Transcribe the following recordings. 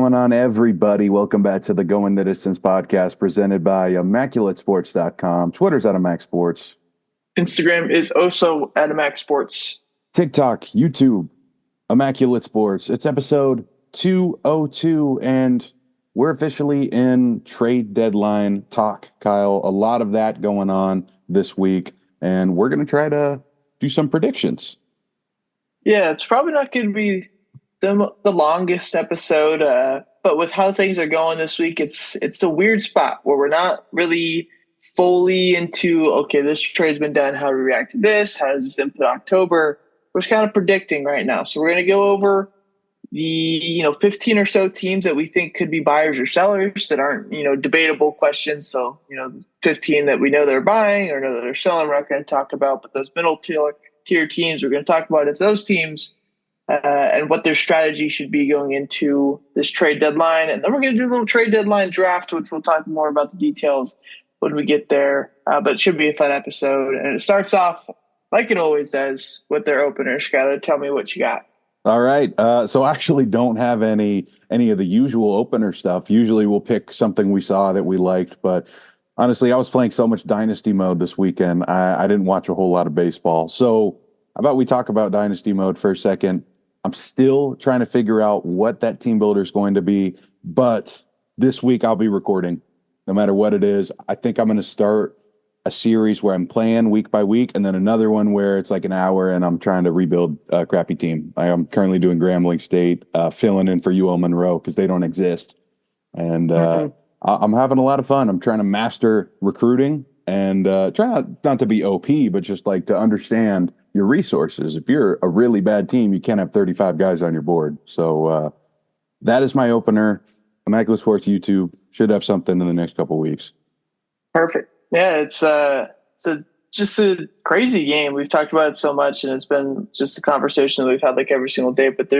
going on, everybody? Welcome back to the Going the Distance podcast presented by ImmaculateSports.com. Twitter's at ImacSports. Instagram is also at ImacSports. TikTok, YouTube, Immaculate Sports. It's episode 202, and we're officially in trade deadline talk, Kyle. A lot of that going on this week, and we're going to try to do some predictions. Yeah, it's probably not going to be the longest episode, but with how things are going this week, it's a weird spot where we're not really fully into, okay, this trade's been done, how do we react to this, how does this input October? We're just kind of predicting right now. So we're going to go over the 15 or so teams that we think could be buyers or sellers that aren't debatable questions. So 15 that we know they're buying or know that they're selling, we're not going to talk about, but those middle tier teams, we're going to talk about if those teams and what their strategy should be going into this trade deadline. And then we're going to do a little trade deadline draft, which we'll talk more about the details when we get there. But it should be a fun episode. And it starts off, like it always does, with their opener. Skylar, tell me what you got. All right. So I actually don't have any of the usual opener stuff. Usually we'll pick something we saw that we liked. But honestly, I was playing so much Dynasty mode this weekend, I didn't watch a whole lot of baseball. So how about we talk about Dynasty mode for a second? I'm still trying to figure out what that team builder is going to be, but this week I'll be recording no matter what it is. I think I'm going to start a series where I'm playing week by week, and then another one where it's like an hour and I'm trying to rebuild a crappy team. I am currently doing Grambling State, filling in for UL Monroe because they don't exist. And I'm having a lot of fun. I'm trying to master recruiting and try not to be OP, but just like to understand your resources. If you're a really bad team, you can't have 35 guys on your board. So that is my opener. Immaculate Sports YouTube should have something in the next couple of weeks. Perfect. Yeah, it's just a crazy game. We've talked about it so much, and it's been just a conversation that we've had like every single day. But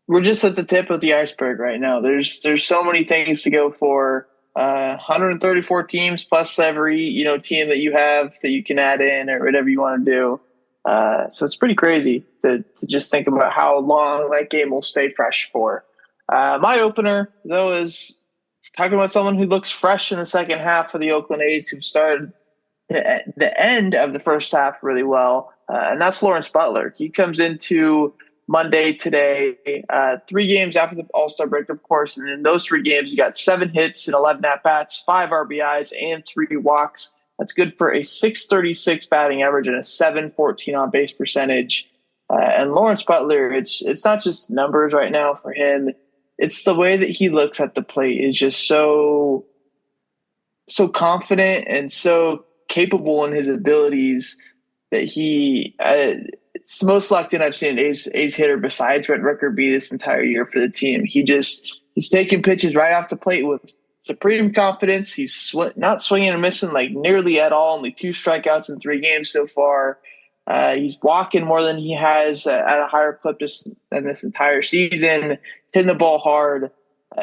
we're just at the tip of the iceberg right now. There's so many things to go for. 134 teams plus every team that you have that you can add in or whatever you want to do. So it's pretty crazy to just think about how long that game will stay fresh for. My opener though is talking about someone who looks fresh in the second half for the Oakland A's, who started at the end of the first half really well, and that's Lawrence Butler. He comes into Monday today, 3 games after the All-Star break, of course, and in those 3 games, he got 7 hits and 11 at-bats, 5 RBIs, and 3 walks. That's good for a .636 batting average and a .714 on-base percentage. And Lawrence Butler, it's not just numbers right now for him. It's the way that he looks at the plate is just so confident and so capable in his abilities that he it's the most locked in I've seen an A's hitter besides Red Rickerby this entire year for the team. He's taking pitches right off the plate with supreme confidence. He's not swinging and missing like nearly at all. Only 2 strikeouts in 3 games so far. He's walking more than he has at a higher clip than this entire season. Hitting the ball hard,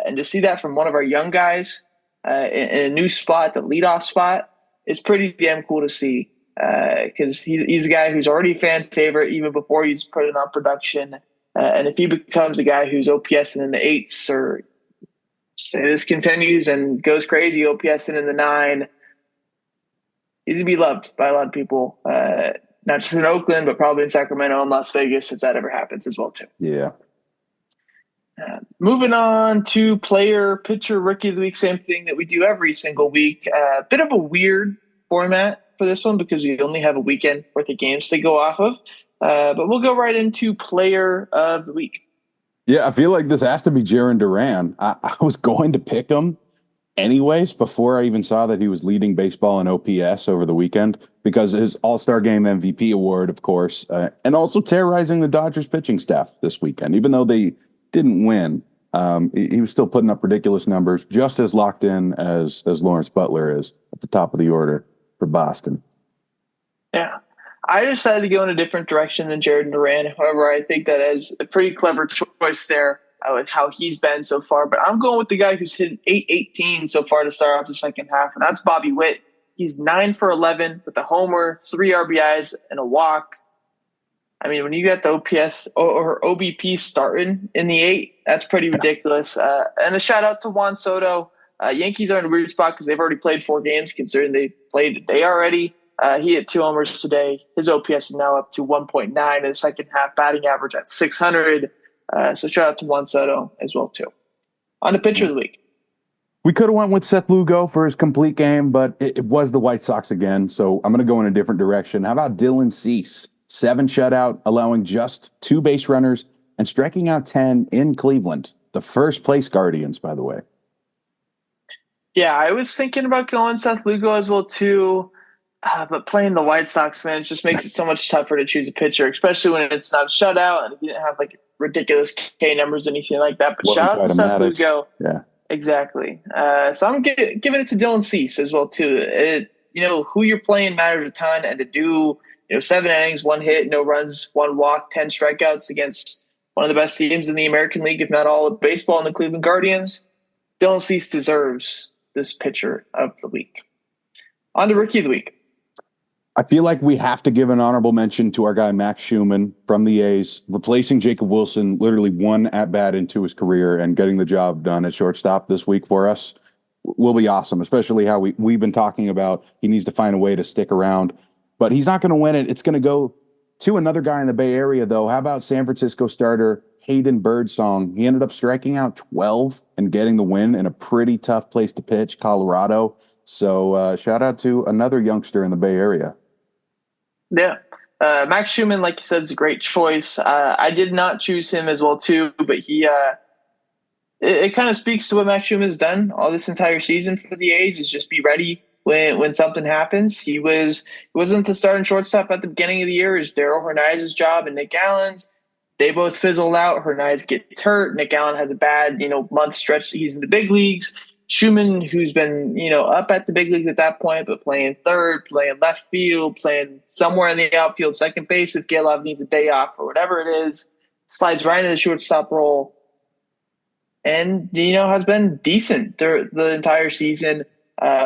and to see that from one of our young guys in a new spot, the leadoff spot, is pretty damn cool to see. Because he's a guy who's already a fan favorite even before he's putting on production. And if he becomes a guy who's OPSing in the 8s, or say this continues and goes crazy, OPSing in the 9, he's going to be loved by a lot of people, not just in Oakland, but probably in Sacramento and Las Vegas if that ever happens as well, too. Yeah. Moving on to player, pitcher, rookie of the week, same thing that we do every single week. A bit of a weird format for this one because we only have a weekend worth of games to go off of. But we'll go right into player of the week. Yeah, I feel like this has to be Jarren Duran. I was going to pick him anyways before I even saw that he was leading baseball in OPS over the weekend because his All-Star Game MVP award, of course, and also terrorizing the Dodgers pitching staff this weekend. Even though they didn't win, he was still putting up ridiculous numbers, just as locked in as Lawrence Butler is at the top of the order for Boston. Yeah. I decided to go in a different direction than Jarren Duran. However, I think that is a pretty clever choice there with how he's been so far. But I'm going with the guy who's hit .818 so far to start off the second half, and that's Bobby Witt. He's 9 for 11 with a homer, 3 RBIs, and a walk. I mean, when you got the OPS or OBP starting in the 8, that's pretty ridiculous. And a shout out to Juan Soto. Yankees are in a weird spot because they've already played 4 games, considering they played the day already. He hit 2 homers today. His OPS is now up to 1.9 in the second half, batting average at 600. So shout out to Juan Soto as well, too. On to pitcher of the week. We could have went with Seth Lugo for his complete game, but it was the White Sox again, so I'm going to go in a different direction. How about Dylan Cease? 7 shutout, allowing just 2 base runners and striking out 10 in Cleveland. The first place Guardians, by the way. Yeah, I was thinking about going Seth Lugo as well, too. But playing the White Sox, man, it just makes it so much tougher to choose a pitcher, especially when it's not a shutout and you didn't have like ridiculous K numbers or anything like that. But shout out to Seth Lugo. Yeah. Exactly. So I'm giving it to Dylan Cease as well too. Who you're playing matters a ton, and to do 7 innings, 1 hit, no runs, 1 walk, 10 strikeouts against one of the best teams in the American League, if not all of baseball, in the Cleveland Guardians. Dylan Cease deserves this pitcher of the week. On to Rookie of the Week. I feel like we have to give an honorable mention to our guy, Max Schumann from the A's, replacing Jacob Wilson, literally 1 at-bat into his career and getting the job done at shortstop this week for us will be awesome, especially how we've been talking about he needs to find a way to stick around. But he's not going to win it. It's going to go to another guy in the Bay Area, though. How about San Francisco starter Hayden Birdsong? He ended up striking out 12 and getting the win in a pretty tough place to pitch, Colorado. So shout out to another youngster in the Bay Area. Yeah. Max Schumann, like you said, is a great choice. I did not choose him as well, too, but it kind of speaks to what Max Schumann has done all this entire season for the A's, is just be ready when something happens. He wasn't the starting shortstop at the beginning of the year. It was Darell Hernandez's job and Nick Allen's. They both fizzled out. Hernandez gets hurt. Nick Allen has a bad, month stretch. He's in the big leagues. Schumann, who's been, up at the big leagues at that point, but playing third, playing left field, playing somewhere in the outfield, second base if Galov needs a day off or whatever it is, slides right into the shortstop role and, has been decent the entire season.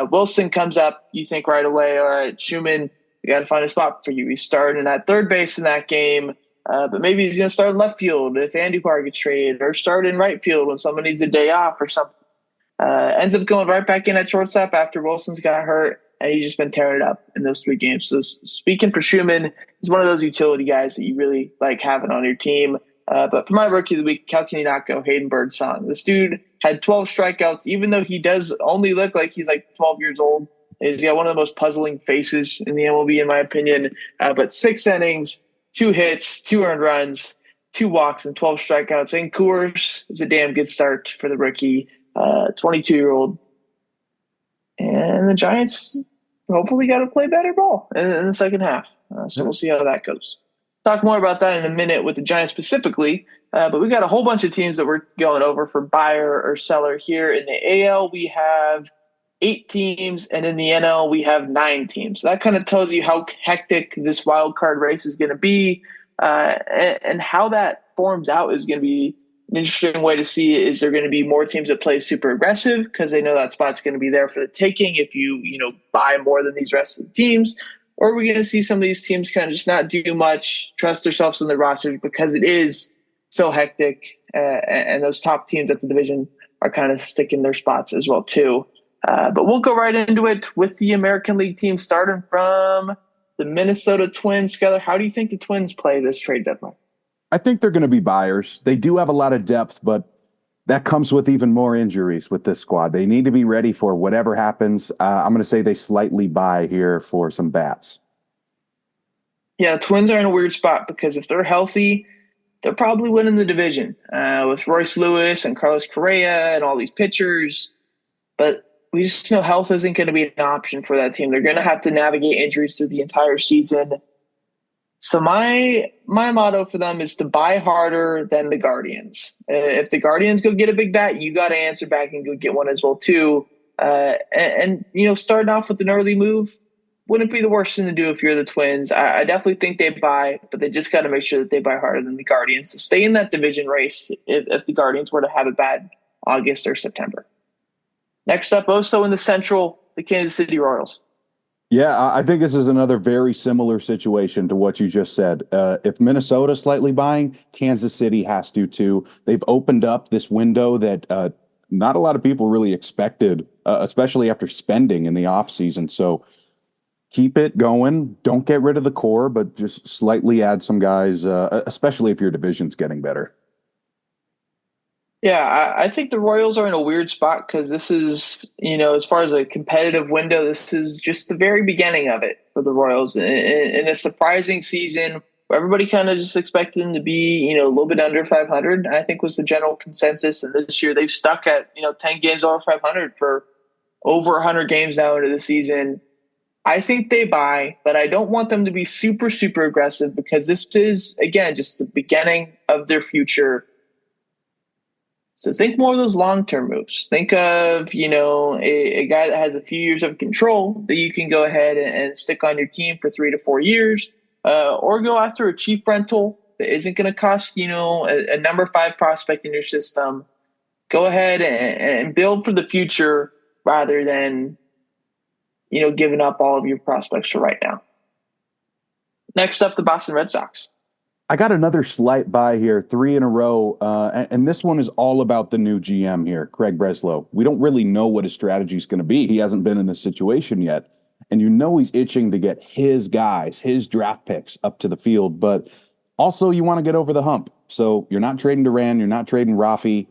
Wilson comes up, you think right away, all right, Schumann, we got to find a spot for you. He's starting at third base in that game, but maybe he's going to start in left field if Andujar gets traded, or start in right field when someone needs a day off or something. Ends up going right back in at shortstop after Wilson's got hurt, and he's just been tearing it up in those 3 games. So speaking for Schumann, he's one of those utility guys that you really like having on your team. But for my Rookie of the Week, how can you not go Hayden Birdsong? This dude had 12 strikeouts, even though he does only look like he's like 12 years old. He's got one of the most puzzling faces in the MLB, in my opinion. But 6 innings, 2 hits, 2 earned runs, 2 walks, and 12 strikeouts. And Coors is a damn good start for the rookie. 22-year-old, and the Giants hopefully got to play better ball in the second half. So we'll see how that goes. Talk more about that in a minute with the Giants specifically, but we got a whole bunch of teams that we're going over for buyer or seller here. In the AL, we have 8 teams, and in the NL, we have 9 teams. So that kind of tells you how hectic this wild card race is going to be, and how that forms out is going to be an interesting way to see it. Is there going to be more teams that play super aggressive because they know that spot's going to be there for the taking if you buy more than these rest of the teams? Or are we going to see some of these teams kind of just not do much, trust themselves in the rosters because it is so hectic, and those top teams at the division are kind of sticking their spots as well too. But we'll go right into it with the American League team starting from the Minnesota Twins. Skyler, how do you think the Twins play this trade deadline? I think they're going to be buyers. They do have a lot of depth, but that comes with even more injuries with this squad. They need to be ready for whatever happens. I'm going to say they slightly buy here for some bats. Yeah, the Twins are in a weird spot because if they're healthy, they're probably winning the division with Royce Lewis and Carlos Correa and all these pitchers. But we just know health isn't going to be an option for that team. They're going to have to navigate injuries through the entire season. So my motto for them is to buy harder than the Guardians. If the Guardians go get a big bat, you got to answer back and go get one as well too. And starting off with an early move wouldn't be the worst thing to do if you're the Twins. I definitely think they buy, but they just got to make sure that they buy harder than the Guardians to stay in that division race if the Guardians were to have a bad August or September. Next up, also in the Central, the Kansas City Royals. Yeah, I think this is another very similar situation to what you just said. If Minnesota's slightly buying, Kansas City has to too. They've opened up this window that not a lot of people really expected, especially after spending in the offseason. So keep it going. Don't get rid of the core, but just slightly add some guys, especially if your division's getting better. Yeah, I think the Royals are in a weird spot because this is, as far as a competitive window, this is just the very beginning of it for the Royals in a surprising season. Everybody kind of just expected them to be, a little bit under 500, I think was the general consensus. And this year they've stuck at, 10 games over 500 for over 100 games now into the season. I think they buy, but I don't want them to be super, super aggressive because this is, again, just the beginning of their future. So think more of those long-term moves. Think of, a guy that has a few years of control that you can go ahead and stick on your team for 3 to 4 years, or go after a cheap rental that isn't going to cost, a number 5 prospect in your system. Go ahead and build for the future rather than, giving up all of your prospects for right now. Next up, the Boston Red Sox. I got another slight buy here, 3 in a row. And this one is all about the new GM here, Craig Breslow. We don't really know what his strategy is going to be. He hasn't been in this situation yet. And he's itching to get his guys, his draft picks up to the field. But also, you want to get over the hump. So you're not trading Duran, you're not trading Rafi.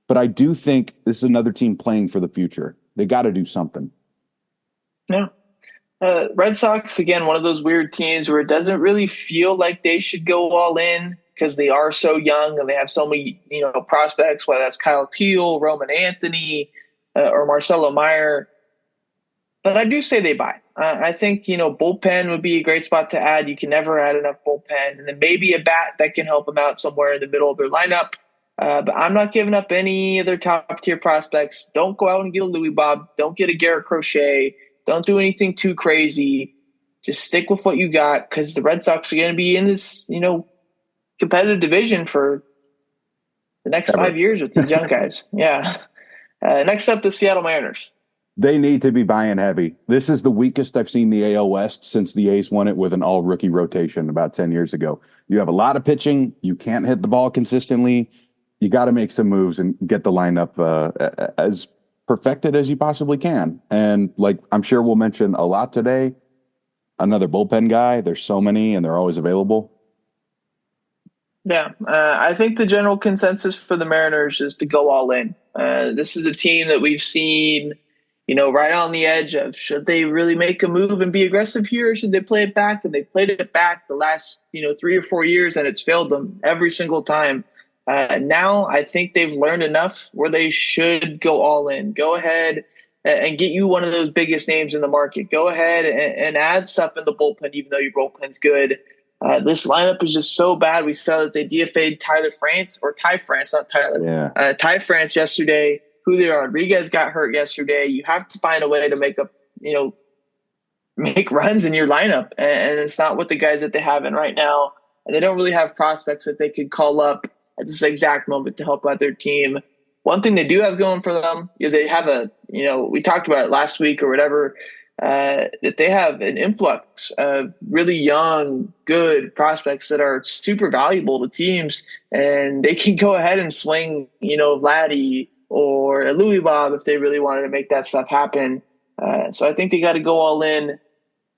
But I do think this is another team playing for the future. They got to do something. Yeah. Red Sox, again, one of those weird teams where it doesn't really feel like they should go all in because they are so young and they have so many, prospects, whether that's Kyle Teel, Roman Anthony, or Marcelo Meyer. But I do say they buy. I think, bullpen would be a great spot to add. You can never add enough bullpen. And then maybe a bat that can help them out somewhere in the middle of their lineup. But I'm not giving up any of their top-tier prospects. Don't go out and get a Louis Bob. Don't get a Garrett Crochet. Don't do anything too crazy. Just stick with what you got because the Red Sox are going to be in this, competitive division for the next Ever. 5 years with these young guys. Yeah. Next up, the Seattle Mariners. They need to be buying heavy. This is the weakest I've seen the AL West since the A's won it with an all-rookie rotation about 10 years ago. You have a lot of pitching. You can't hit the ball consistently. You got to make some moves and get the lineup as perfected as you possibly can. And I'm sure we'll mention a lot today, another bullpen guy. There's so many and they're always available. Yeah, I think the general consensus for the Mariners is to go all in. This is a team that we've seen, right on the edge of should they really make a move and be aggressive here or should they play it back? And they played it back the last, 3 or 4 years and it's failed them every single time. Now I think they've learned enough where they should go all in. Go ahead and get you one of those biggest names in the market. Go ahead and add stuff in the bullpen, even though your bullpen's good. This lineup is just so bad. We saw that they DFA'd Ty France, not Tyler. Yeah. Ty France yesterday. Julio Rodriguez got hurt yesterday. You have to find a way to make runs in your lineup, and it's not with the guys that they have in right now. And they don't really have prospects that they could call up at this exact moment to help out their team. One thing they do have going for them is they have we talked about it last week or whatever, that they have an influx of really young, good prospects that are super valuable to teams, and they can go ahead and swing, Vladdy or a Louis Bob if they really wanted to make that stuff happen. So I think they got to go all in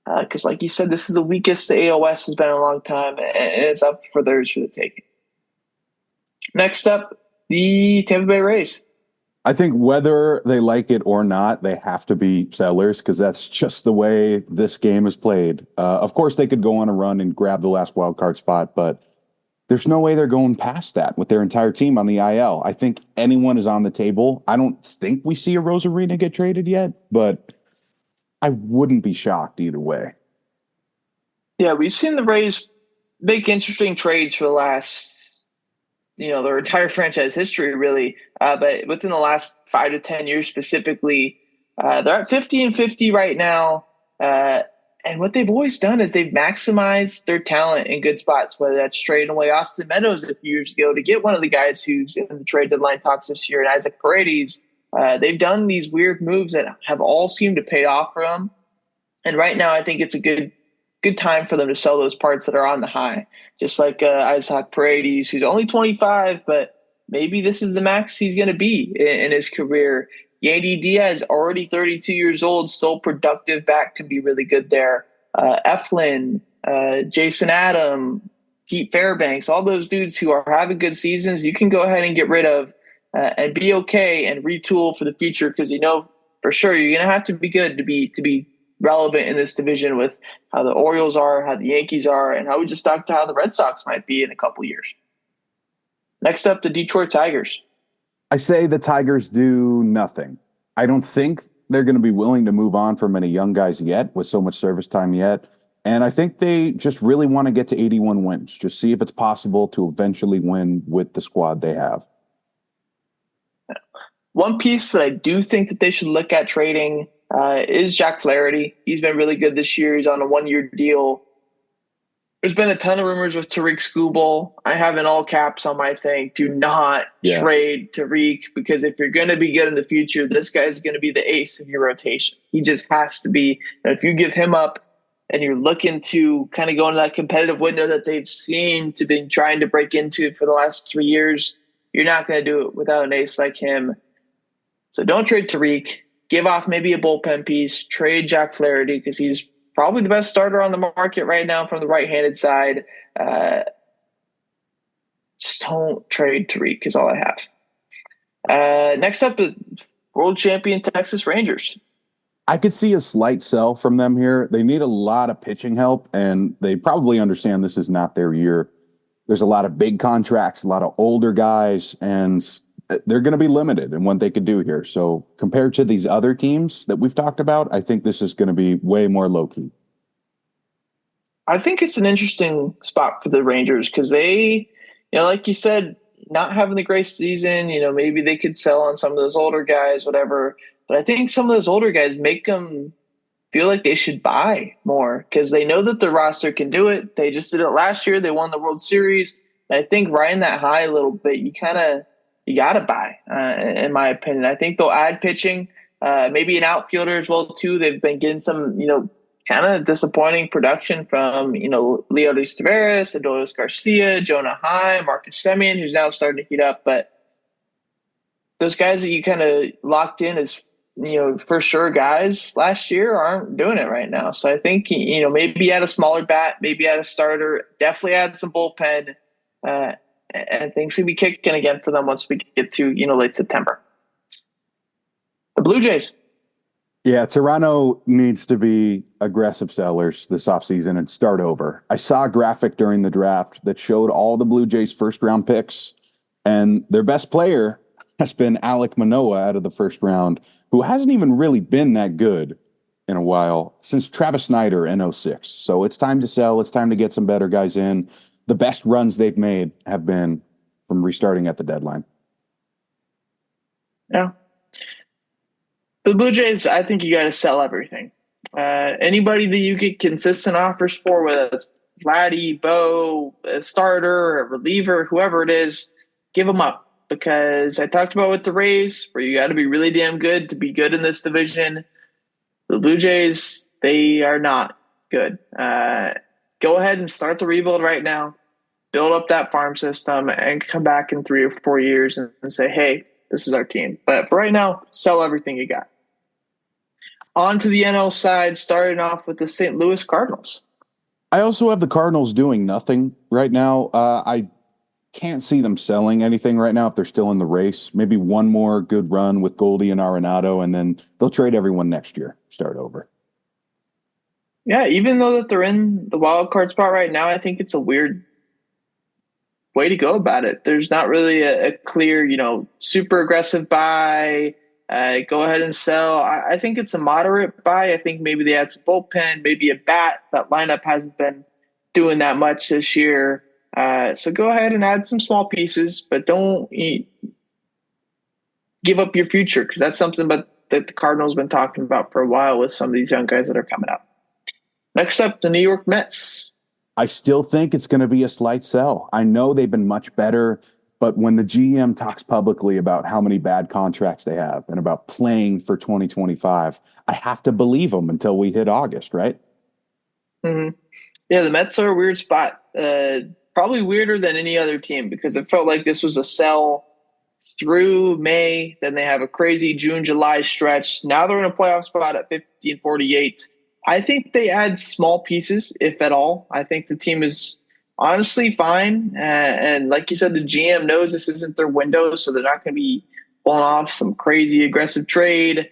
because, like you said, this is the weakest the AL West has been in a long time, and it's up for theirs for the taking. Next up, the Tampa Bay Rays. I think whether they like it or not, they have to be sellers because that's just the way this game is played. Of course, they could go on a run and grab the last wild card spot, but there's no way they're going past that with their entire team on the IL. I think anyone is on the table. I don't think we see a Rosarina get traded yet, but I wouldn't be shocked either way. Yeah, we've seen the Rays make interesting trades for the last their entire franchise history, really. But within the last 5 to 10 years specifically, they're at 50-50 right now. And what they've always done is they've maximized their talent in good spots, whether that's trading away Austin Meadows a few years ago to get one of the guys who's in the trade deadline talks this year, and Isaac Paredes. They've done these weird moves that have all seemed to pay off for them. And right now, I think it's a good time for them to sell those parts that are on the high. Just like Isaac Paredes, who's only 25, but maybe this is the max he's going to be in his career. Yandy Diaz, already 32 years old, still productive back, could be really good there. Eflin, Jason Adam, Pete Fairbanks, all those dudes who are having good seasons, you can go ahead and get rid of and be okay and retool for the future, because you know for sure you're going to have to be good to be relevant in this division with how the Orioles are, how the Yankees are, and how we just talked how the Red Sox might be in a couple years. Next up, the Detroit Tigers. I say the Tigers do nothing. I don't think they're going to be willing to move on from many young guys yet with so much service time yet. And I think they just really want to get to 81 wins, just see if it's possible to eventually win with the squad they have. One piece that I do think that they should look at trading is Jack Flaherty. He's been really good this year. He's on a 1-year deal. There's been a ton of rumors with Tariq Skubal. I have in all caps on my thing. Do not trade Tariq, because if you're going to be good in the future, this guy's going to be the ace of your rotation. He just has to be. And if you give him up and you're looking to kind of go into that competitive window that they've seemed to been trying to break into for the last 3 years, you're not going to do it without an ace like him. So don't trade Tariq. Give off maybe a bullpen piece. Trade Jack Flaherty, because he's probably the best starter on the market right now from the right-handed side. Just don't trade Tariq is all I have. Next up, the world champion Texas Rangers. I could see a slight sell from them here. They need a lot of pitching help, and they probably understand this is not their year. There's a lot of big contracts, a lot of older guys, and they're going to be limited in what they could do here. So compared to these other teams that we've talked about, I think this is going to be way more low-key. I think it's an interesting spot for the Rangers because they, like you said, not having the great season, maybe they could sell on some of those older guys, whatever. But I think some of those older guys make them feel like they should buy more because they know that the roster can do it. They just did it last year. They won the World Series. And I think riding that high a little bit, you got to buy, in my opinion. I think they'll add pitching, maybe an outfielder as well, too. They've been getting some, kind of disappointing production from, Leodis Taveras, Adolis Garcia, Jonah Heim, Marcus Semien, who's now starting to heat up. But those guys that you kind of locked in as, for sure guys last year aren't doing it right now. So I think, maybe add a smaller bat, maybe add a starter, definitely add some bullpen, and things will be kicking again for them once we get to, late September. The Blue Jays. Yeah, Toronto needs to be aggressive sellers this offseason and start over. I saw a graphic during the draft that showed all the Blue Jays first-round picks, and their best player has been Alek Manoah out of the first round, who hasn't even really been that good in a while since Travis Snyder in 06. So it's time to sell. It's time to get some better guys in. The best runs they've made have been from restarting at the deadline. Yeah. The Blue Jays, I think you got to sell everything. Anybody that you get consistent offers for, whether it's Vladdy, Bo, a starter, a reliever, whoever it is, give them up. Because I talked about with the Rays, where you got to be really damn good to be good in this division. The Blue Jays, they are not good. Go ahead and start the rebuild right now. Build up that farm system and come back in 3 or 4 years and say, hey, this is our team. But for right now, sell everything you got. On to the NL side, starting off with the St. Louis Cardinals. I also have the Cardinals doing nothing right now. I can't see them selling anything right now if they're still in the race. Maybe one more good run with Goldie and Arenado, and then they'll trade everyone next year, start over. Yeah, even though that they're in the wild card spot right now, I think it's a weird way to go about it. There's not really a clear, super aggressive buy. Go ahead and sell. I think it's a moderate buy. I think maybe they add some bullpen, maybe a bat. That lineup hasn't been doing that much this year. So go ahead and add some small pieces, but don't give up your future, because that's something that the Cardinals been talking about for a while with some of these young guys that are coming up. Next up, the New York Mets. I still think it's going to be a slight sell. I know they've been much better, But when the GM talks publicly about how many bad contracts they have and about playing for 2025, I have to believe them until we hit August, right? Mm-hmm. Yeah, the Mets are a weird spot. Probably weirder than any other team because it felt like this was a sell through May. Then they have a crazy June, July stretch. Now they're in a playoff spot at 50 and 48. I think they add small pieces, if at all. I think the team is honestly fine. And like you said, the GM knows this isn't their window, so they're not going to be pulling off some crazy aggressive trade.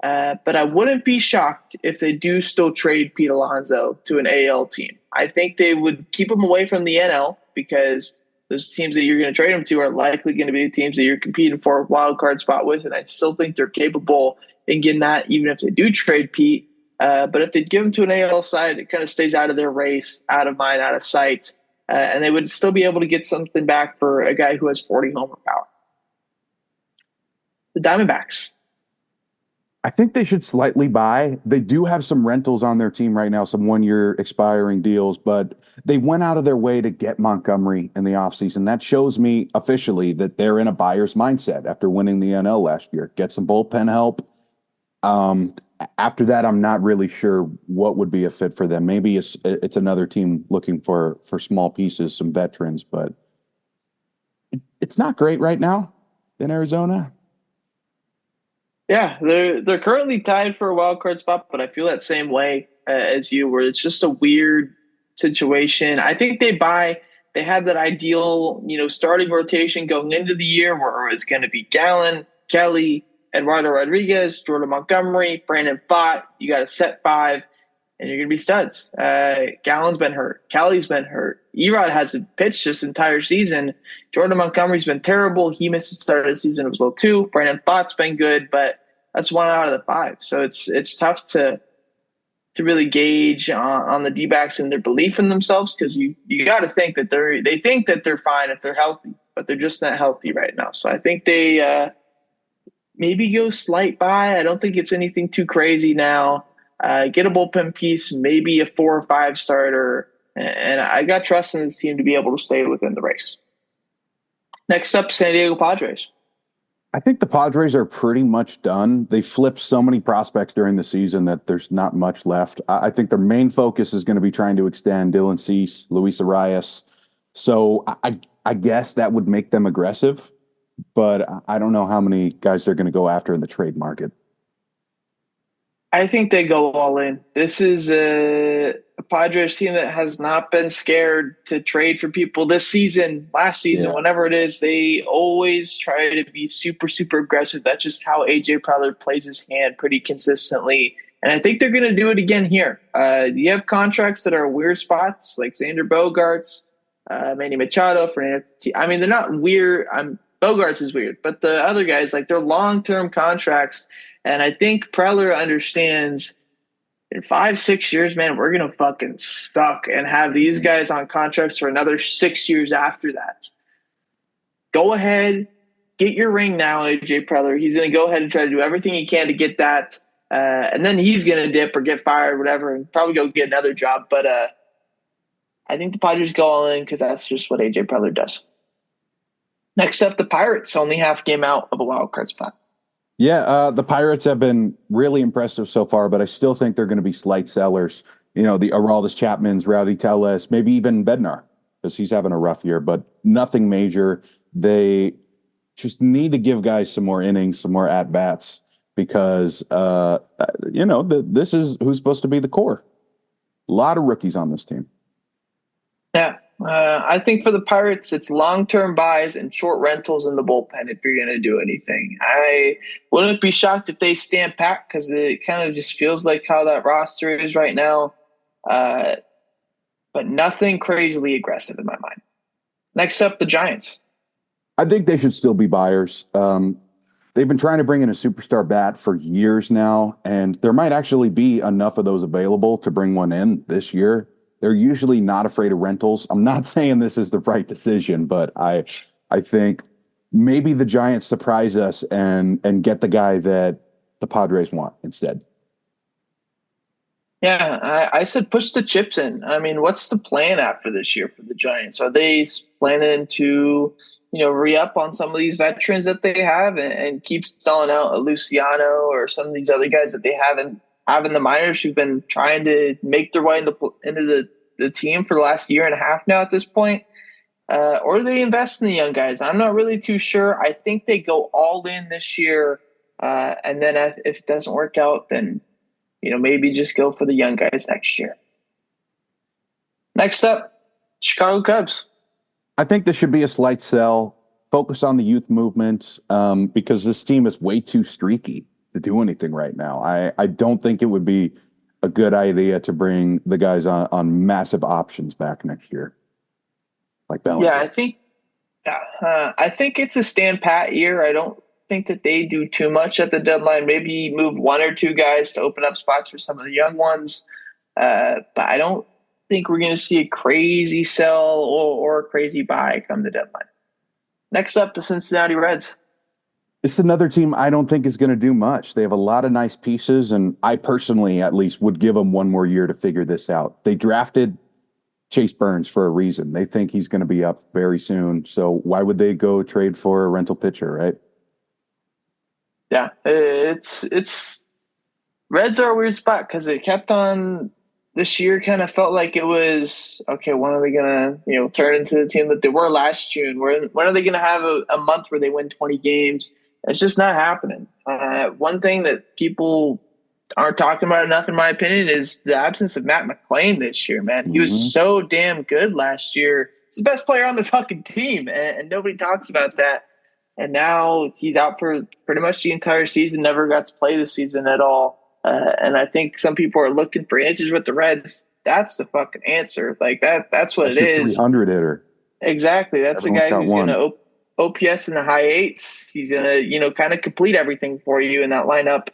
But I wouldn't be shocked if they do still trade Pete Alonso to an AL team. I think they would keep him away from the NL because those teams that you're going to trade him to are likely going to be the teams that you're competing for a wild card spot with. And I still think they're capable in getting that, even if they do trade Pete. But if they give him to an AL side, it kind of stays out of their race, out of mind, out of sight. And they would still be able to get something back for a guy who has 40 homer power. The Diamondbacks. I think they should slightly buy. They do have some rentals on their team right now, some one-year expiring deals, but they went out of their way to get Montgomery in the offseason. That shows me officially that they're in a buyer's mindset after winning the NL last year. Get some bullpen help. After that, I'm not really sure what would be a fit for them. Maybe it's another team looking for small pieces, some veterans, but it's not great right now in Arizona. Yeah, they're currently tied for a wild card spot, but I feel that same way as you, where it's just a weird situation. I think they had that ideal, starting rotation going into the year where it was going to be Gallen, Kelly, Eduardo Rodriguez, Jordan Montgomery, Brandon Pfaadt. You got a set five, and you're going to be studs. Gallen's been hurt. Kelly's been hurt. Erod hasn't pitched this entire season. Jordan Montgomery's been terrible. He missed the start of the season. It was low too. Brandon Pfaadt's been good, but that's 1 out of the 5. So it's tough to really gauge on the D-backs and their belief in themselves because you got to think that they think that they're fine if they're healthy, but they're just not healthy right now. So I think they maybe go slight buy. I don't think it's anything too crazy now. Get a bullpen piece, maybe a 4 or 5 starter, and I got trust in this team to be able to stay within the race. Next up, San Diego Padres. I think the Padres are pretty much done. They flipped so many prospects during the season that there's not much left. I think their main focus is going to be trying to extend Dylan Cease, Luis Arias. So I guess that would make them aggressive, but I don't know how many guys they're going to go after in the trade market. I think they go all in. This is a Padres team that has not been scared to trade for people this season, last season, whenever it is. They always try to be super, super aggressive. That's just how AJ Preller plays his hand pretty consistently. And I think they're going to do it again here. You have contracts that are weird spots, like Xander Bogaerts, Manny Machado. I mean, they're not weird. Bogaerts is weird, but the other guys, like, they're long-term contracts. And I think Preller understands in 5-6 years, man, we're going to fucking suck and have these guys on contracts for another 6 years after that. Go ahead, get your ring now, AJ Preller. He's going to go ahead and try to do everything he can to get that. And then he's going to dip or get fired, whatever, and probably go get another job. But I think the Padres go all in because that's just what AJ Preller does. Next up, the Pirates, only half game out of a wild card spot. Yeah, the Pirates have been really impressive so far, but I still think they're going to be slight sellers. The Aroldis Chapmans, Rowdy Tellez, maybe even Bednar, because he's having a rough year, but nothing major. They just need to give guys some more innings, some more at-bats, because, this is who's supposed to be the core. A lot of rookies on this team. Yeah. I think for the Pirates, it's long-term buys and short rentals in the bullpen if you're going to do anything. I wouldn't be shocked if they stand pat because it kind of just feels like how that roster is right now. But nothing crazily aggressive in my mind. Next up, the Giants. I think they should still be buyers. They've been trying to bring in a superstar bat for years now, and there might actually be enough of those available to bring one in this year. They're usually not afraid of rentals. I'm not saying this is the right decision, but I think maybe the Giants surprise us and get the guy that the Padres want instead. Yeah, I said push the chips in. I mean, what's the plan after this year for the Giants? Are they planning to re-up on some of these veterans that they have and keep stalling out a Luciano or some of these other guys that they haven't have in the minors who've been trying to make their way into the team for the last year and a half now at this point? Or do they invest in the young guys? I'm not really too sure. I think they go all in this year, and then if it doesn't work out, then maybe just go for the young guys next year. Next up, Chicago Cubs. I think this should be a slight sell. Focus on the youth movement because this team is way too streaky to do anything right now. I don't think it would be a good idea to bring the guys on massive options back next year. Like Bellinger. Yeah, I think it's a stand pat year. I don't think that they do too much at the deadline. Maybe move one or two guys to open up spots for some of the young ones. But I don't think we're going to see a crazy sell or a crazy buy come the deadline. Next up, the Cincinnati Reds. It's another team I don't think is going to do much. They have a lot of nice pieces, and I personally, at least, would give them one more year to figure this out. They drafted Chase Burns for a reason. They think he's going to be up very soon. So why would they go trade for a rental pitcher, right? Yeah, it's Reds are a weird spot because it kept on. This year kind of felt like it was, okay, when are they going to, turn into the team that they were last June? When are they going to have a month where they win 20 games? It's just not happening. One thing that people aren't talking about enough, in my opinion, is the absence of Matt McClain this year, man. He was so damn good last year. He's the best player on the fucking team, and nobody talks about that. And now he's out for pretty much the entire season, never got to play this season at all. And I think some people are looking for answers with the Reds. That's the fucking answer. Like that's what it is. 300 hitter. Exactly. That's the guy who's going to OPS in the high eights. He's going to, kind of complete everything for you in that lineup.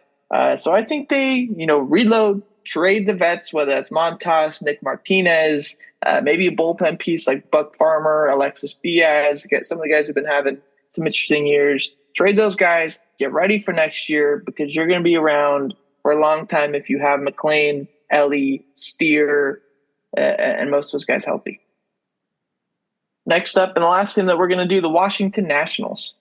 So I think they, reload, trade the vets, whether that's Montas, Nick Martinez, maybe a bullpen piece like Buck Farmer, Alexis Diaz. Get some of the guys have been having some interesting years. Trade those guys. Get ready for next year because you're going to be around for a long time if you have McClain, Ellie, Steer, and most of those guys healthy. Next up, and the last thing that we're going to do, the Washington Nationals.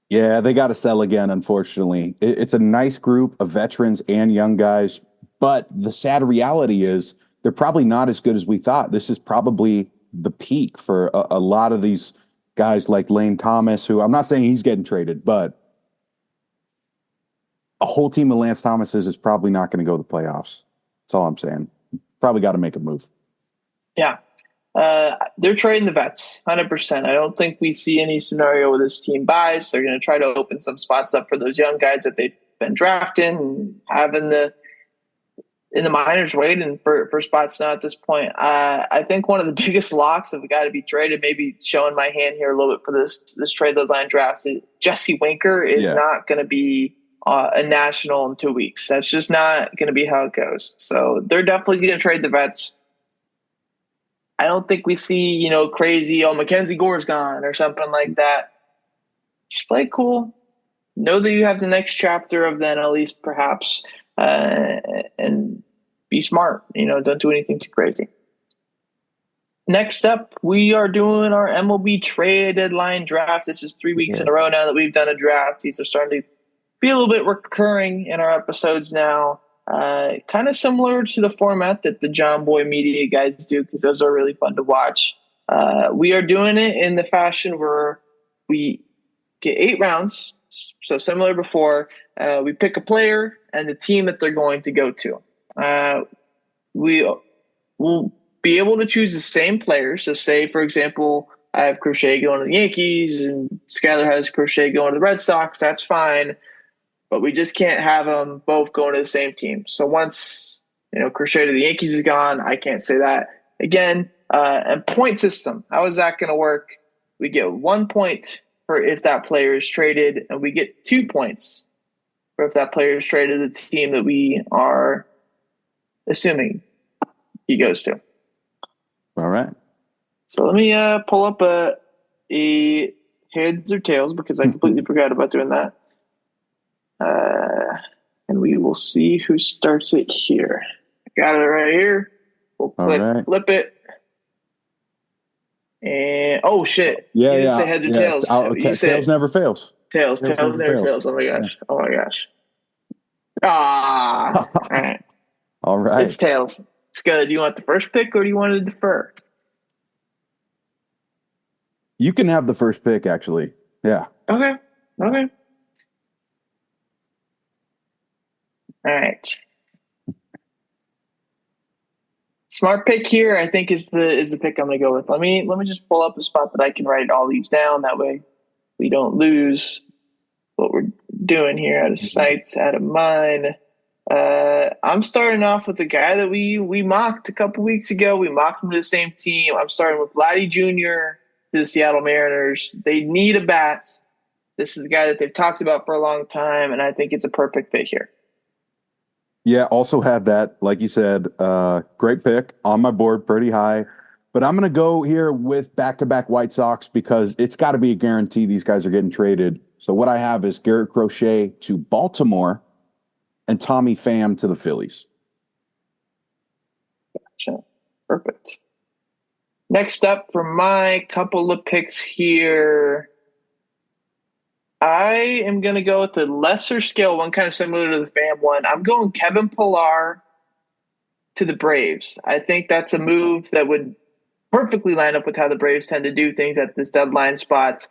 Yeah, they got to sell again, unfortunately. It's a nice group of veterans and young guys, but the sad reality is they're probably not as good as we thought. This is probably the peak for a lot of these guys like Lane Thomas, who I'm not saying he's getting traded, but a whole team of Lance Thomas's is probably not going to go to the playoffs. That's all I'm saying. Probably got to make a move. Yeah. They're trading the vets, 100%. I don't think we see any scenario where this team buys. They're going to try to open some spots up for those young guys that they've been drafting and having in the minors waiting for spots now at this point. I think one of the biggest locks of a guy to be traded, maybe showing my hand here a little bit for this trade deadline draft, Jesse Winker is not going to be a national in 2 weeks. That's just not going to be how it goes. So they're definitely going to trade the vets. I don't think we see, crazy, Mackenzie Gore's gone or something like that. Just play cool. Know that you have the next chapter of the NL East, perhaps, and be smart. Don't do anything too crazy. Next up, we are doing our MLB trade deadline draft. This is 3 weeks in a row now that we've done a draft. These are starting to be a little bit recurring in our episodes now. Kind of similar to the format that the John Boy Media guys do, because those are really fun to watch. We are doing it in the fashion where we get 8 rounds, so similar before. We pick a player and the team that they're going to go to. We will be able to choose the same players. So say, for example, I have Crochet going to the Yankees and Skyler has Crochet going to the Red Sox. That's fine. But we just can't have them both going to the same team. So once, Crochet to the Yankees is gone, I can't say that again. And point system, how is that going to work? We get 1 point for if that player is traded, and we get 2 points for if that player is traded to the team that we are assuming he goes to. All right. So let me pull up a heads or tails because I completely forgot about doing that. And we will see who starts it here. I got it right here. We'll flip it. And oh shit, Yeah, you didn't say yeah, heads or yeah. tails. You Tails said never fails. tails. Tails Tails never never fails. fails. Oh my Yeah. gosh. Oh my gosh. Ah, all right. All It's right. tails. It's good. Do you want the first pick or do you want to defer? You can have the first pick, actually. Yeah. Okay. Okay. All right. Smart pick here, I think, is the pick I'm gonna go with. Let me just pull up a spot that I can write all these down. That way we don't lose what we're doing here out of sight, out of mind. I'm starting off with the guy that we mocked a couple weeks ago. We mocked him to the same team. I'm starting with Vladdy Jr. to the Seattle Mariners. They need a bat. This is a guy that they've talked about for a long time, and I think it's a perfect fit here. Yeah, also had that, like you said, great pick on my board, pretty high. But I'm going to go here with back-to-back White Sox because it's got to be a guarantee these guys are getting traded. So what I have is Garrett Crochet to Baltimore and Tommy Pham to the Phillies. Gotcha. Perfect. Next up for my couple of picks here, I am going to go with the lesser scale one, kind of similar to the Pham one. I'm going Kevin Pillar to the Braves. I think that's a move that would perfectly line up with how the Braves tend to do things at this deadline spot.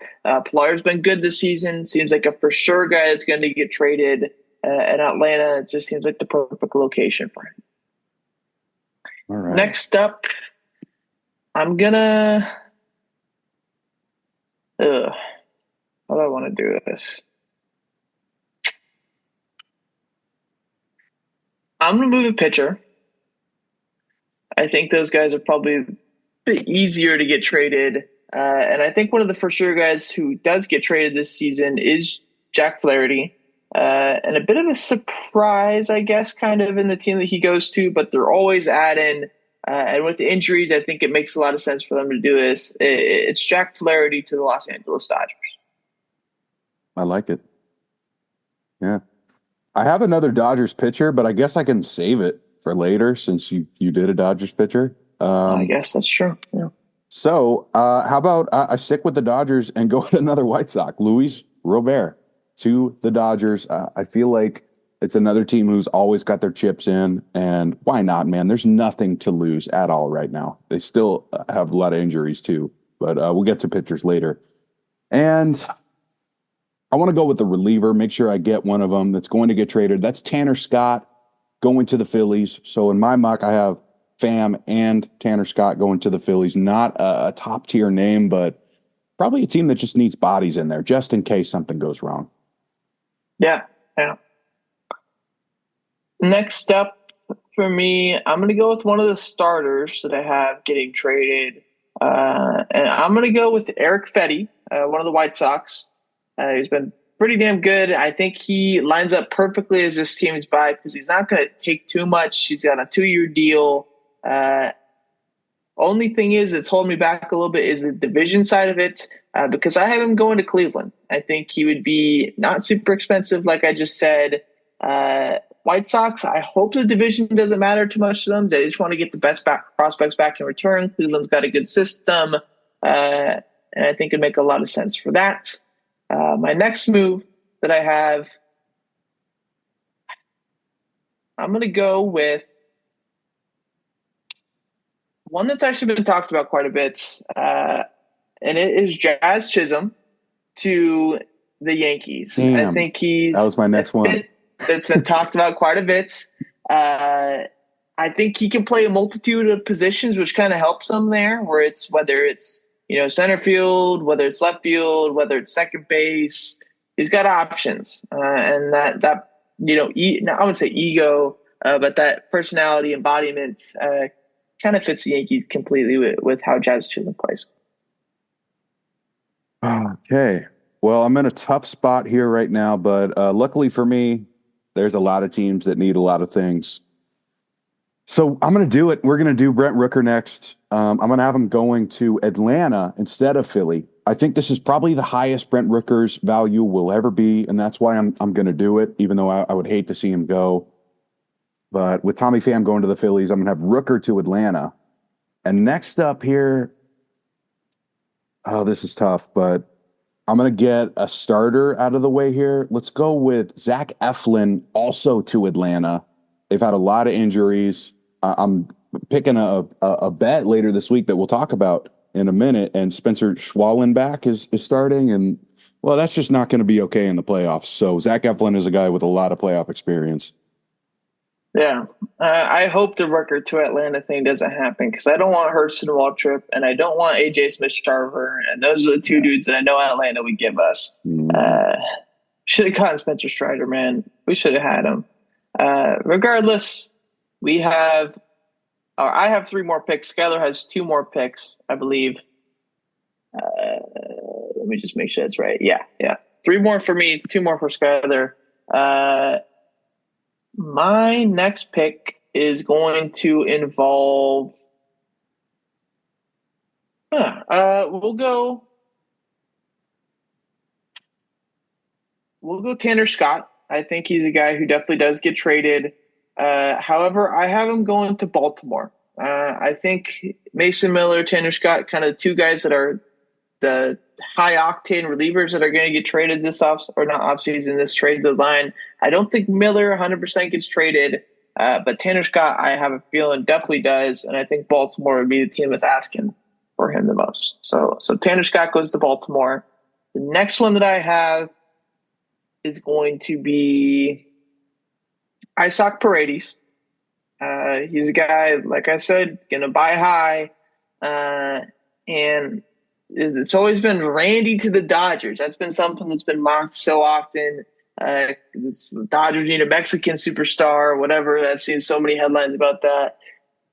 Pillar's been good this season. Seems like a for sure guy that's going to get traded. And Atlanta, it just seems like the perfect location for him. All right. Next up, I'm gonna. How do I want to do this? I'm gonna move a pitcher. I think those guys are probably a bit easier to get traded. And I think one of the for sure guys who does get traded this season is Jack Flaherty. And a bit of a surprise, I guess, kind of in the team that he goes to, but they're always adding. And with the injuries, I think it makes a lot of sense for them to do this. It's Jack Flaherty to the Los Angeles Dodgers. I like it. Yeah. I have another Dodgers pitcher, but I guess I can save it for later since you did a Dodgers pitcher. I guess that's true. Yeah. So how about I stick with the Dodgers and go with another White Sox, Luis Robert to the Dodgers. I feel like it's another team who's always got their chips in, and why not, man? There's nothing to lose at all right now. They still have a lot of injuries too, but we'll get to pitchers later. And I want to go with the reliever, make sure I get one of them that's going to get traded. That's Tanner Scott going to the Phillies. So in my mock, I have Pham and Tanner Scott going to the Phillies. Not a top tier name, but probably a team that just needs bodies in there just in case something goes wrong. Yeah. Next up for me, I'm going to go with one of the starters that I have getting traded. And I'm going to go with Eric Fetty, one of the White Sox. He's been pretty damn good. I think he lines up perfectly as this team's buy because he's not going to take too much. He's got a 2-year deal. Only thing is that's holding me back a little bit is the division side of it because I have him going to Cleveland. I think he would be not super expensive, like I just said. White Sox, I hope the division doesn't matter too much to them. They just want to get the best prospects back in return. Cleveland's got a good system, and I think it'd make a lot of sense for that. My next move that I have, I'm going to go with one that's actually been talked about quite a bit, and it is Jazz Chisholm to the Yankees. Damn, I think he's that was my next one. That's been talked about quite a bit. I think he can play a multitude of positions, which kind of helps him there. Whether it's center field, whether it's left field, whether it's second base, he's got options, and that I wouldn't say ego, but that personality embodiment kind of fits the Yankees completely with how Jazz Chisholm plays. Okay. Well, I'm in a tough spot here right now, but luckily for me, there's a lot of teams that need a lot of things. So I'm going to do it. We're going to do Brent Rooker next. I'm going to have him going to Atlanta instead of Philly. I think this is probably the highest Brent Rooker's value will ever be, and that's why I'm going to do it, even though I would hate to see him go. But with Tommy Pham going to the Phillies, I'm going to have Rooker to Atlanta. And next up here, Oh, this is tough, but I'm going to get a starter out of the way here. Let's go with Zach Eflin, also to Atlanta. They've had a lot of injuries. I'm picking a bet later this week that we'll talk about in a minute, and Spencer Schwallenbach is starting, and well, that's just not going to be okay in the playoffs. So Zach Eflin is a guy with a lot of playoff experience. Yeah, I hope the record to Atlanta thing doesn't happen because I don't want Hurst and Waltrip, and I don't want AJ Smith-Sharver, and those are the two dudes that I know Atlanta would give us. Mm. Should have gotten Spencer Strider, man. We should have had him. Regardless, we have. I have 3 more picks. Skyler has 2 more picks, I believe. Let me just make sure that's right. Yeah. 3 more for me, 2 more for Skyler. My next pick is going to involve. We'll go. We'll go Tanner Scott. I think he's a guy who definitely does get traded. However, I have him going to Baltimore. I think Mason Miller, Tanner Scott, kind of the 2 guys that are the high octane relievers that are going to get traded this offseason, this trade deadline. I don't think Miller 100% gets traded, but Tanner Scott, I have a feeling definitely does, and I think Baltimore would be the team that's asking for him the most. So Tanner Scott goes to Baltimore. The next one that I have is going to be Isaac Paredes. He's a guy, like I said, going to buy high, and it's always been Randy to the Dodgers. That's been something that's been mocked so often. The Dodgers need a Mexican superstar, whatever. I've seen so many headlines about that.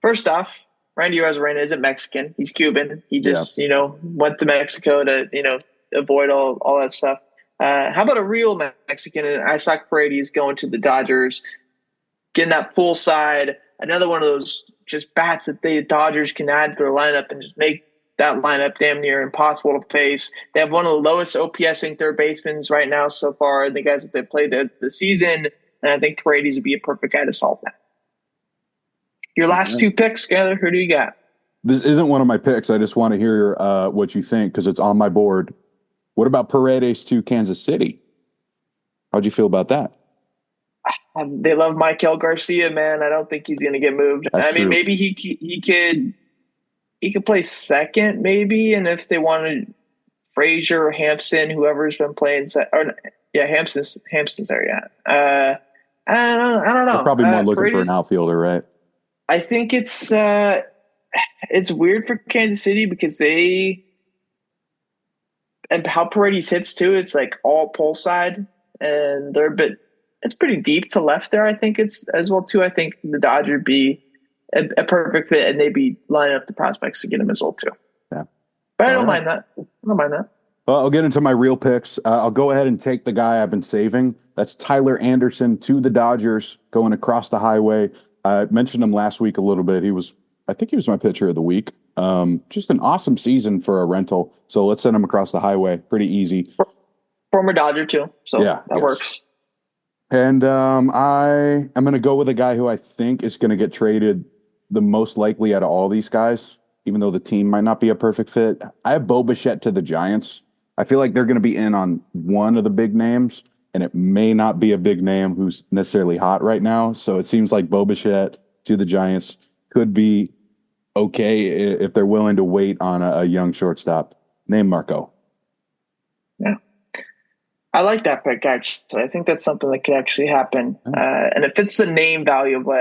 First off, Randy Arozarena isn't Mexican. He's Cuban. He just, went to Mexico to, avoid all that stuff. How about a real Mexican? Isaac Paredes going to the Dodgers, getting that full side. Another one of those just bats that the Dodgers can add to their lineup and just make that lineup damn near impossible to face. They have one of the lowest OPSing third basemen right now so far, the guys that they played the season, and I think Paredes would be a perfect guy to solve that. Your last 2 picks, Skyler, who do you got? This isn't one of my picks. I just want to hear what you think because it's on my board. What about Paredes to Kansas City? How'd you feel about that? They love Michael Garcia, man. I don't think he's going to get moved. That's true. Maybe he could play second, maybe, and if they wanted Frazier or Hampson, whoever's been playing, Hampson's there. Yeah, I don't know. They're probably more looking Paredes, for an outfielder, right? I think it's weird for Kansas City because and how Paredes hits too. It's like all pull side, and it's pretty deep to left there. I think it's as well too. I think the Dodgers would be a perfect fit, and they'd be lining up the prospects to get him as well too. Yeah, but I don't mind that. Well, I'll get into my real picks. I'll go ahead and take the guy I've been saving. That's Tyler Anderson to the Dodgers, going across the highway. I mentioned him last week a little bit. I think he was my pitcher of the week. Just an awesome season for a rental. So let's send him across the highway. Pretty easy. Former Dodger too. So yeah, that works. And I am going to go with a guy who I think is going to get traded the most likely out of all these guys, even though the team might not be a perfect fit. I have Bo Bichette to the Giants. I feel like they're going to be in on one of the big names, and it may not be a big name who's necessarily hot right now. So it seems like Bo Bichette to the Giants could be okay if they're willing to wait on a young shortstop named Marco. Yeah. I like that pick, actually. I think that's something that could actually happen. And it fits the name value of what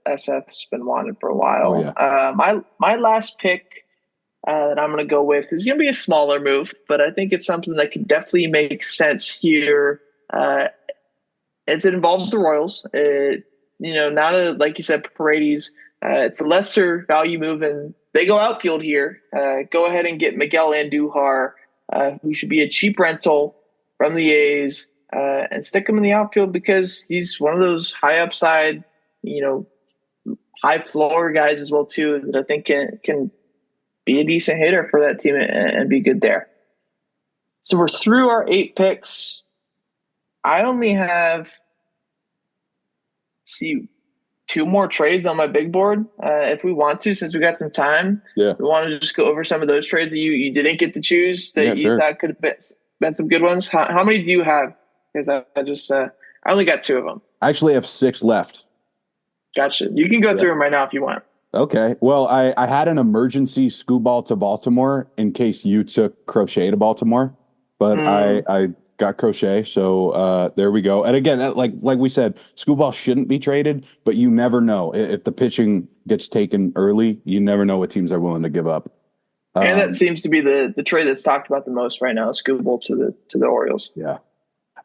SF's been wanted for a while. Oh, yeah. My last pick that I'm going to go with is going to be a smaller move, but I think it's something that could definitely make sense here as it involves the Royals. Like you said, Paredes. It's a lesser value move, and they go outfield here. Go ahead and get Miguel Andujar, who should be a cheap rental from the A's, and stick him in the outfield because he's one of those high upside, high floor guys as well too that I think can be a decent hitter for that team and be good there. So we're through our 8 picks. I only have, two more trades on my big board if we want to, since we got some time. Yeah. We want to just go over some of those trades that you didn't get to choose that Yeah, you sure. thought could have been some good ones. How many do you have? Because I only got two of them. I actually have 6 left. Gotcha. You can go Yeah. through them right now if you want. Okay. Well, I had an emergency scoop ball to Baltimore in case you took Crochet to Baltimore, but I got Crochet, so there we go. And again, like we said, scoop ball shouldn't be traded, but you never know if the pitching gets taken early. You never know what teams are willing to give up. And that seems to be the trade that's talked about the most right now, Scoop Ball to the Orioles. Yeah.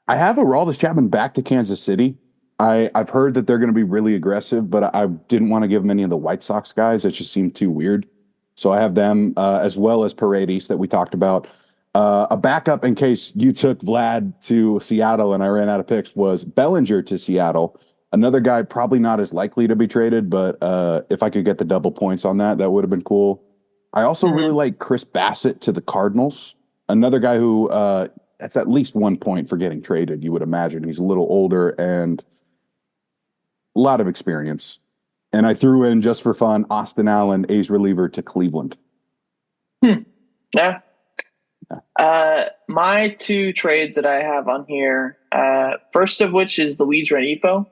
I have Aroldis Chapman back to Kansas City. I've heard that they're going to be really aggressive, but I didn't want to give many of the White Sox guys. It just seemed too weird. So I have them as well as Paredes that we talked about. A backup in case you took Vlad to Seattle and I ran out of picks was Bellinger to Seattle. Another guy probably not as likely to be traded, but if I could get the double points on that, that would have been cool. I also really like Chris Bassett to the Cardinals. Another guy who that's at least 1 point for getting traded, you would imagine. He's a little older and a lot of experience. And I threw in, just for fun, Austin Allen, A's reliever, to Cleveland. Yeah. My two trades that I have on here, first of which is Luis Renifo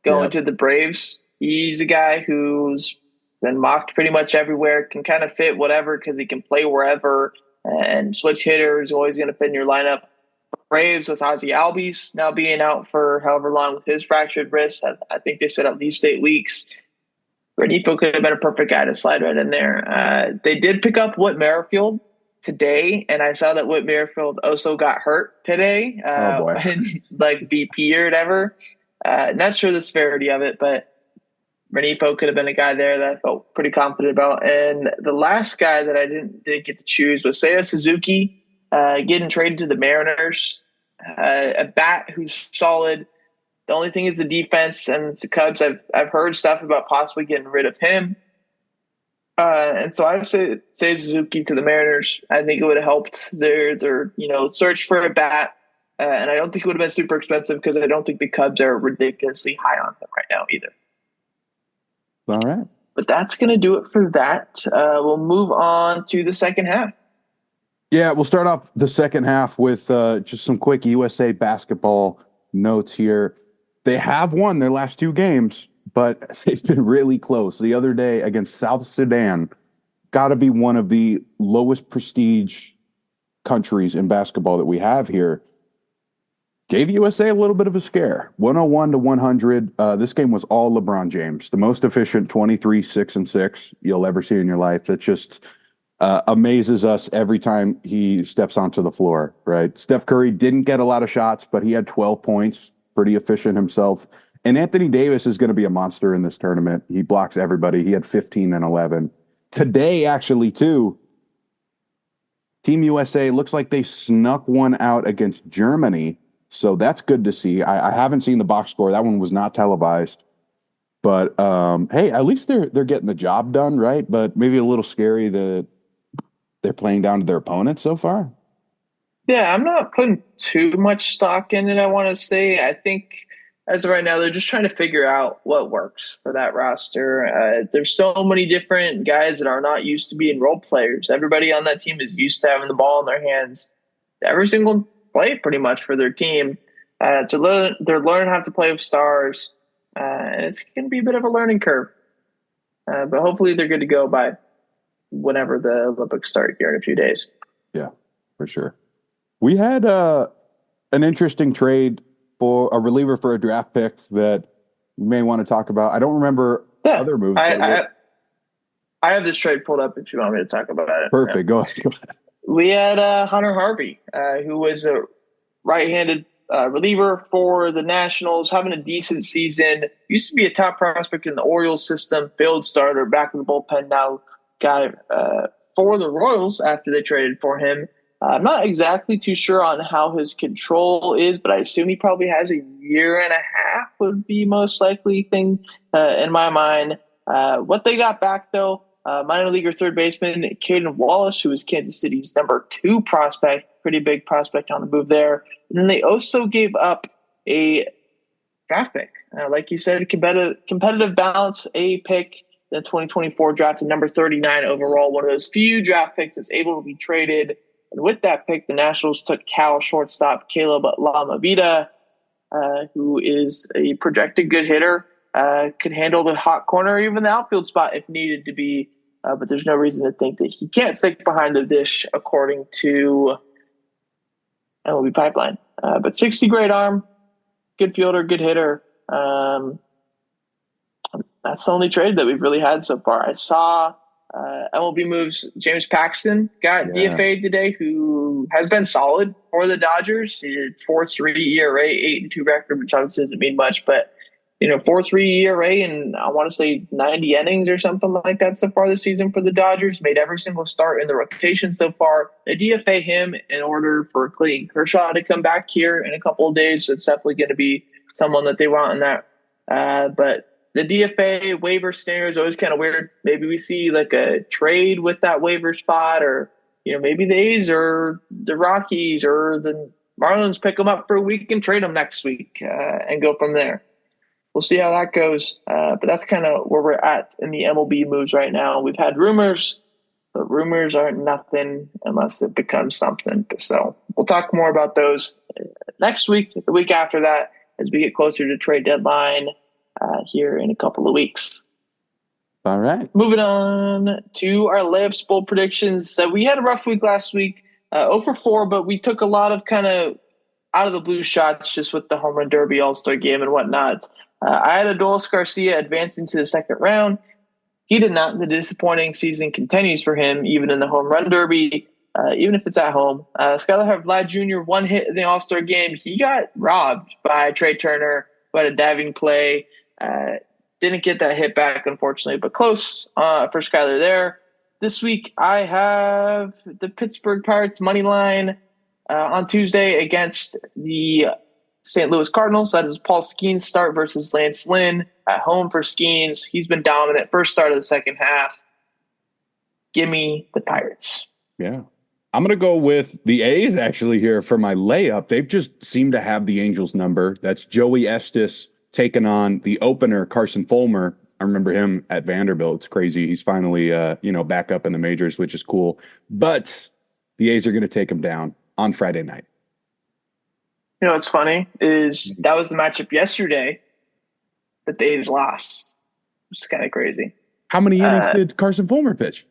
going to the Braves. He's a guy who's been mocked pretty much everywhere, can kind of fit whatever because he can play wherever, and switch hitter is always going to fit in your lineup. Braves with Ozzie Albies now being out for however long with his fractured wrist. I think they said at least 8 weeks. Renifo could have been a perfect guy to slide right in there. They did pick up Whit Merrifield today, and I saw that Whit Merrifield also got hurt today in like BP or whatever. Not sure the severity of it, but Renifo could have been a guy there that I felt pretty confident about. And the last guy that I didn't get to choose was Seiya Suzuki. Getting traded to the Mariners, a bat who's solid. The only thing is the defense and the Cubs. I've heard stuff about possibly getting rid of him, and so I would say Suzuki to the Mariners. I think it would have helped their search for a bat, and I don't think it would have been super expensive because I don't think the Cubs are ridiculously high on him right now either. All right, but that's going to do it for that. We'll move on to the second half. Yeah, we'll start off the second half with just some quick USA basketball notes here. They have won their last 2 games, but they've been really close. The other day against South Sudan, got to be one of the lowest prestige countries in basketball that we have here. Gave USA a little bit of a scare. 101-100. This game was all LeBron James, the most efficient 23, 6 and 6 you'll ever see in your life. That just amazes us every time he steps onto the floor, right? Steph Curry didn't get a lot of shots, but he had 12 points, pretty efficient himself. And Anthony Davis is going to be a monster in this tournament. He blocks everybody. He had 15 and 11. Today, actually, too, Team USA looks like they snuck one out against Germany. So that's good to see. I haven't seen the box score. That one was not televised. But, hey, at least they're getting the job done, right? But maybe a little scary that they're playing down to their opponents so far. Yeah, I'm not putting too much stock in it, I want to say. I think as of right now, they're just trying to figure out what works for that roster. There's so many different guys that are not used to being role players. Everybody on that team is used to having the ball in their hands every single play pretty much for their team. They're learning how to play with stars, and it's going to be a bit of a learning curve. But hopefully they're good to go by whenever the Olympics start here in a few days. Yeah, for sure. We had an interesting trade for a reliever for a draft pick that you may want to talk about. I don't remember other moves. I have this trade pulled up if you want me to talk about it. Perfect. Go ahead. We had Hunter Harvey, who was a right-handed reliever for the Nationals, having a decent season. Used to be a top prospect in the Orioles system, failed starter, back in the bullpen now, guy for the Royals after they traded for him. I'm not exactly too sure on how his control is, but I assume he probably has a year and a half would be most likely thing in my mind. What they got back, though, minor leaguer third baseman Caden Wallace, who was Kansas City's number 2 prospect, pretty big prospect on the move there. And then they also gave up a draft pick. Like you said, competitive balance, a pick. The 2024 draft at number 39 overall, one of those few draft picks that's able to be traded. And with that pick, the Nationals took Cal shortstop Caleb Lamavita, who is a projected good hitter, could handle the hot corner or even the outfield spot if needed to be. But there's no reason to think that he can't stick behind the dish, according to MLB Pipeline. But 60 great arm, good fielder, good hitter. That's the only trade that we've really had so far. I saw MLB Moves James Paxton got DFA'd today, who has been solid for the Dodgers. He did 4.3 ERA, 8-2 record, which obviously doesn't mean much, but 4.3 ERA and I want to say 90 innings or something like that so far this season for the Dodgers. Made every single start in the rotation so far. They DFA him in order for Clayton Kershaw to come back here in a couple of days. So it's definitely going to be someone that they want in that. But the DFA waiver scenario is always kind of weird. Maybe we see like a trade with that waiver spot, or maybe the A's or the Rockies or the Marlins pick them up for a week and trade them next week and go from there. We'll see how that goes. But that's kind of where we're at in the MLB moves right now. We've had rumors, but rumors aren't nothing unless it becomes something. So we'll talk more about those next week, the week after that, as we get closer to trade deadline here in a couple of weeks. All right. Moving on to our Layups bowl predictions. So we had a rough week last week, 0 for 4, but we took a lot of kind of out of the blue shots just with the home run derby, all-star game and whatnot. I had Adolis Garcia advancing to the second round. He did not. The disappointing season continues for him, even in the home run derby, even if it's at home. Skylar Vlad Jr., one hit in the all-star game. He got robbed by Trey Turner, who had a diving play. Didn't get that hit back, unfortunately, but close for Skylar there. This week, I have the Pittsburgh Pirates money line on Tuesday against the St. Louis Cardinals. That is Paul Skeens' start versus Lance Lynn at home for Skeens. He's been dominant first start of the second half. Give me the Pirates. Yeah. I'm going to go with the A's actually here for my layup. They've just seemed to have the Angels number. That's Joey Estes taking on the opener, Carson Fulmer. I remember him at Vanderbilt. It's crazy. He's finally, back up in the majors, which is cool. But the A's are going to take him down on Friday night. What's funny is that was the matchup yesterday, but the A's lost. It's kind of crazy. How many innings did Carson Fulmer pitch?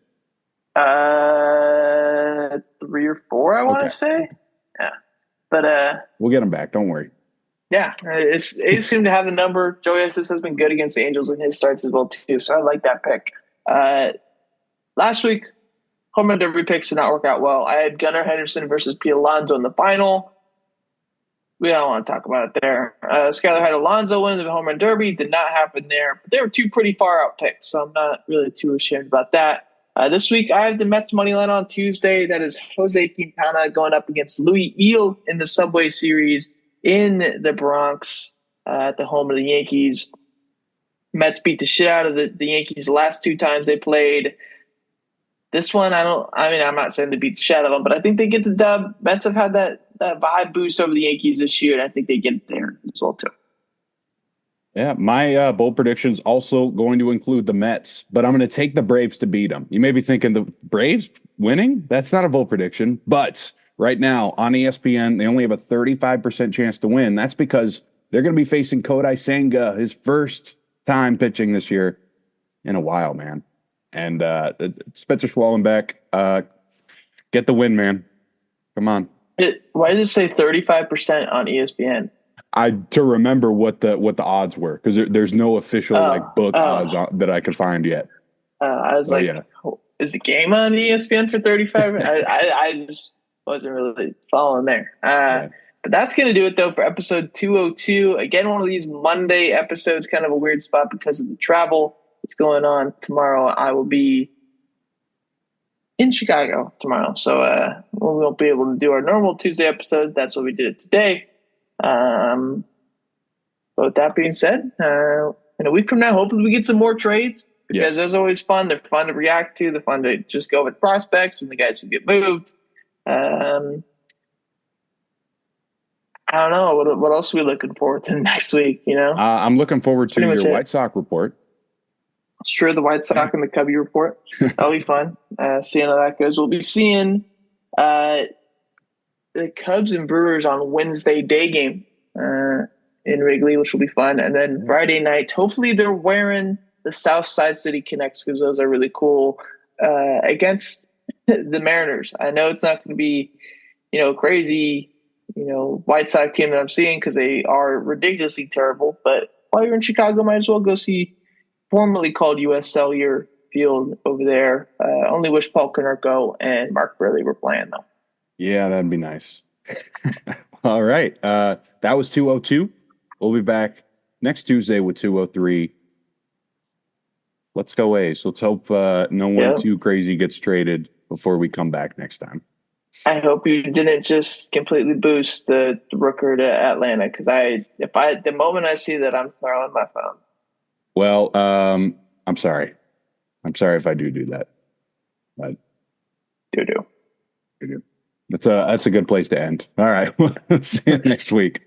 3 or 4, I want to say. Yeah, but we'll get him back. Don't worry. Yeah, A's seem to have the number. Joey Estes has been good against the Angels in his starts as well too, so I like that pick. Last week, home run derby picks did not work out well. I had Gunnar Henderson versus Pete Alonso in the final. We don't want to talk about it there. Skylar had Alonso winning the home run derby. Did not happen there. But they were two pretty far out picks, so I'm not really too ashamed about that. This week, I have the Mets money line on Tuesday. That is Jose Quintana going up against Louis Eel in the Subway Series in the Bronx at the home of the Yankees. Mets beat the shit out of the Yankees the last 2 times they played. This one, I'm not saying they beat the shit out of them, but I think they get the dub. Mets have had that vibe boost over the Yankees this year, and I think they get it there as well, too. Yeah, my bold prediction's also going to include the Mets, but I'm going to take the Braves to beat them. You may be thinking the Braves winning? That's not a bold prediction, but right now on ESPN, they only have a 35% chance to win. That's because they're going to be facing Kodai Senga, his first time pitching this year in a while, man. And Spencer Schwallenbeck, get the win, man. Come on. Why did it say 35% on ESPN? To remember what the odds were, because there's no official book odds that I could find yet. I was is the game on ESPN for 35? I just wasn't really following there. Yeah. But that's going to do it, though, for episode 202. Again, one of these Monday episodes, kind of a weird spot because of the travel that's going on tomorrow. I will be in Chicago tomorrow, so we won't be able to do our normal Tuesday episode. That's what we did today. But with that being said, in a week from now, hopefully we get some more trades, because those are always fun. They're fun to react to. They're fun to just go with prospects and the guys who get moved. I don't know what else are we looking forward to next week. I'm looking forward That's to pretty your much it. White Sox report. Sure, the White Sox and the Cubby report. That'll be fun. Seeing how that goes. We'll be seeing uh, the Cubs and Brewers on Wednesday day game in Wrigley, which will be fun. And then Friday night, hopefully they're wearing the South Side City Connects because those are really cool against the Mariners. I know it's not going to be, crazy, White Sox team that I'm seeing because they are ridiculously terrible. But while you're in Chicago, might as well go see formerly called U.S. Cellular Field over there. Only wish Paul Konerko and Mark Burley were playing though. Yeah, that'd be nice. All right. That was 202. We'll be back next Tuesday with 203. Let's go A's. Let's hope no one too crazy gets traded before we come back next time. I hope you didn't just completely boost the Rooker to Atlanta because the moment I see that, I'm throwing my phone. Well, I'm sorry. I'm sorry if I do that. But do. That's a good place to end. All right. See you next week.